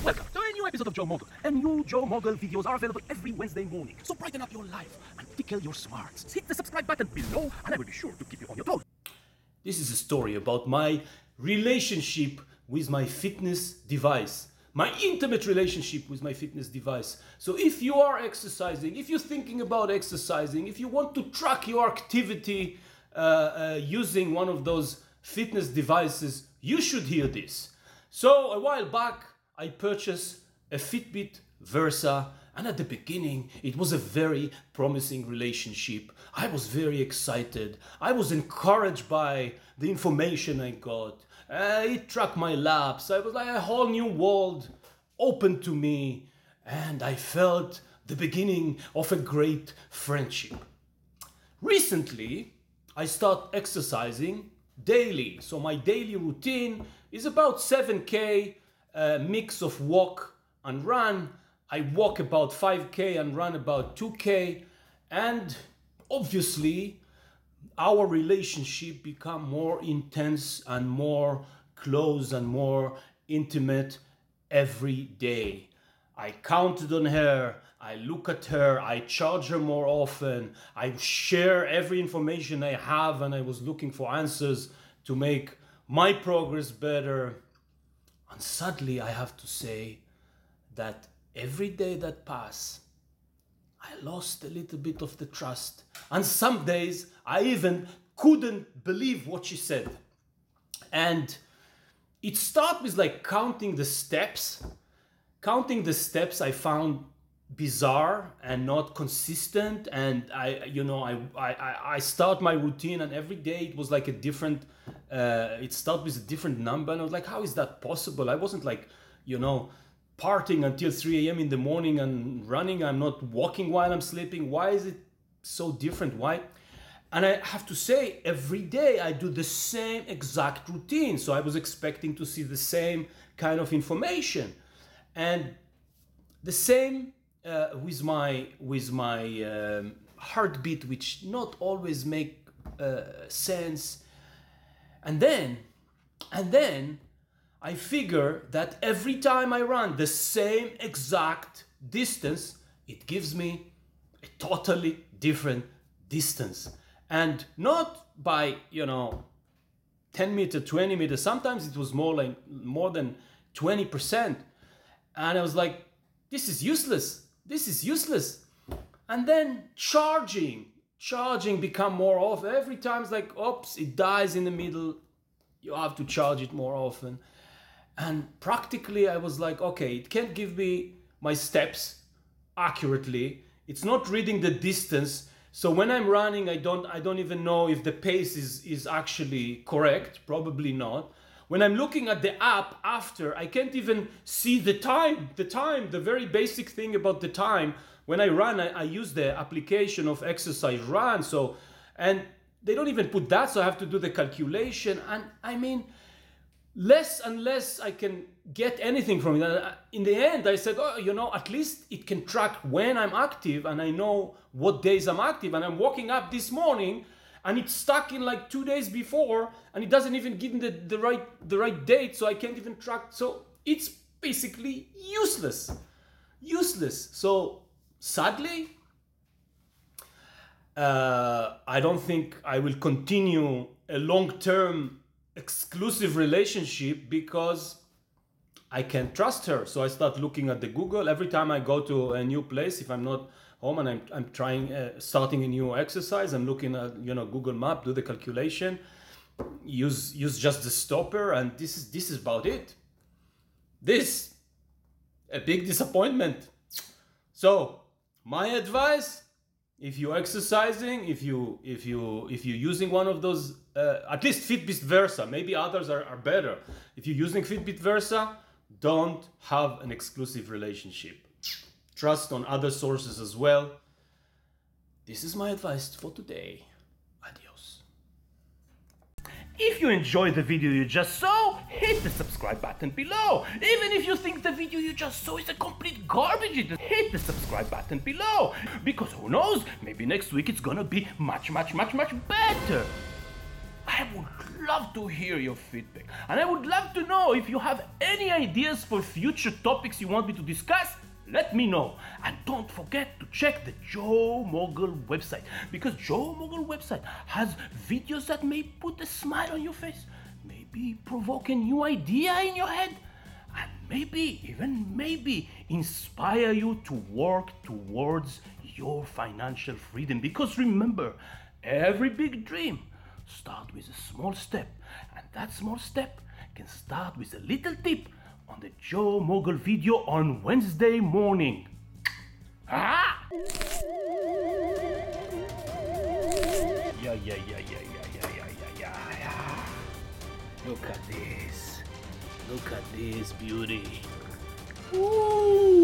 Welcome to a new episode of Joe Mogul. And new Joe Mogul videos are available every Wednesday morning. So brighten up your life and tickle your smarts. Hit the subscribe button below and I will be sure to keep you on your toes. This is a story about my relationship with my fitness device. My intimate relationship with my fitness device. So if you are exercising, if you're thinking about exercising, if you want to track your activity using one of those fitness devices, you should hear this. So a while back, I purchased a Fitbit Versa, and at the beginning, it was a very promising relationship. I was very excited. I was encouraged by the information I got. It tracked my laps. I was like a whole new world open to me, and I felt the beginning of a great friendship. Recently, I start exercising daily. So my daily routine is about 7K, mix of walk and run. I walk about 5K and run about 2K. And obviously, our relationship become more intense and more close and more intimate every day. I counted on her, I look at her, I charge her more often, I share every information I have, and I was looking for answers to make my progress better. And sadly, I have to say that every day that passed, I lost a little bit of the trust. And some days I even couldn't believe what she said. And it started with like counting the steps. Counting the steps I found bizarre and not consistent. And I start my routine, and every day it was like a different, it started with a different number. And I was like, how is that possible? I wasn't like, partying until 3 a.m. in the morning and running. I'm not walking while I'm sleeping. Why is it so different? Why? And I have to say, every day I do the same exact routine. So I was expecting to see the same kind of information. And the same with my heartbeat, which not always make sense. And then I figure that every time I run the same exact distance, it gives me a totally different distance. And not by, 10 meters, 20 meters. Sometimes it was more than 20%. And I was like, this is useless. This is useless. And then charging become more often. Every time it's like, oops, it dies in the middle. You have to charge it more often. And practically I was like, okay, it can't give me my steps accurately. It's not reading the distance. So when I'm running, I don't even know if the pace is actually correct. Probably not. When I'm looking at the app after, I can't even see the time, the very basic thing about the time. When I run, I use the application of Exercise Run. And they don't even put that, so I have to do the calculation. And I mean, less and less I can get anything from it. In the end, I said, at least it can track when I'm active, and I know what days I'm active. And I'm walking up this morning, and it's stuck in like 2 days before, and it doesn't even give me the right date, so I can't even track. So it's basically useless. So sadly, I don't think I will continue a long-term exclusive relationship because I can't trust her. So I start looking at the Google every time I go to a new place. If I'm not home and I'm trying starting a new exercise, I'm looking at Google Map, do the calculation, use just the stopper, and this is about it. This a big disappointment. So my advice: if you're exercising, if you're using one of those, at least Fitbit Versa, maybe others are better. If you're using Fitbit Versa, don't have an exclusive relationship. Trust on other sources as well. This is my advice for today. Adios. If you enjoyed the video you just saw, hit the subscribe button below. Even if you think the video you just saw is a complete garbage, hit the subscribe button below. Because who knows, maybe next week it's gonna be much better. I would love to hear your feedback. And I would love to know if you have any ideas for future topics you want me to discuss. Let me know. And don't forget to check the Joe Mogul website, because Joe Mogul website has videos that may put a smile on your face, maybe provoke a new idea in your head, and maybe inspire you to work towards your financial freedom. Because remember, every big dream starts with a small step, and that small step can start with a little tip on the Joe Mogul video on Wednesday morning. Ah! Yeah. Look at this beauty. Ooh.